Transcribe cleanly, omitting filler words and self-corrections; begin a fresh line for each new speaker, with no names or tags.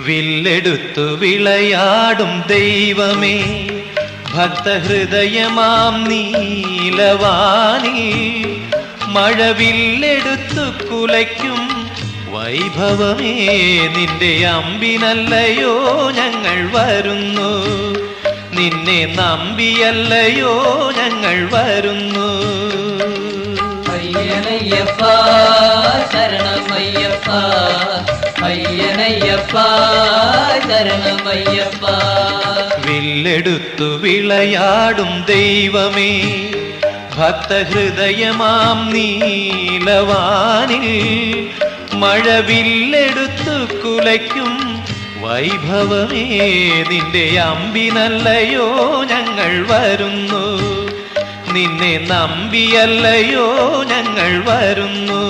വില്ലെടുത്തു വിളയാടും ദൈവമേ, ഭക്തഹൃദയമാം നീലവാനിൽ മഴവില്ലെടുത്തു കുലയ്ക്കും വൈഭവമേ, നിന്റെ അമ്പിനല്ലയോ ഞങ്ങൾ വരുന്നു, നിന്നെ നമ്പിയല്ലയോ ഞങ്ങൾ വരുന്നു.
അയ്യനയ്യപ്പ ശരണമയ്യപ്പ, അയ്യനയ്യപ്പ ശരണമയ്യപ്പ.
വില്ലെടുത്തു വിളയാടും ദൈവമേ, ഭക്തഹൃദയമാം നീലവാനിൽ മഴവില്ലെടുത്തു കുലയ്ക്കും വൈഭവമേ, നിന്റെ അമ്പിനല്ലയോ ഞങ്ങൾ വരുന്നു, നിന്നെ നമ്പിയല്ലയോ ഞങ്ങൾ വരുന്നു.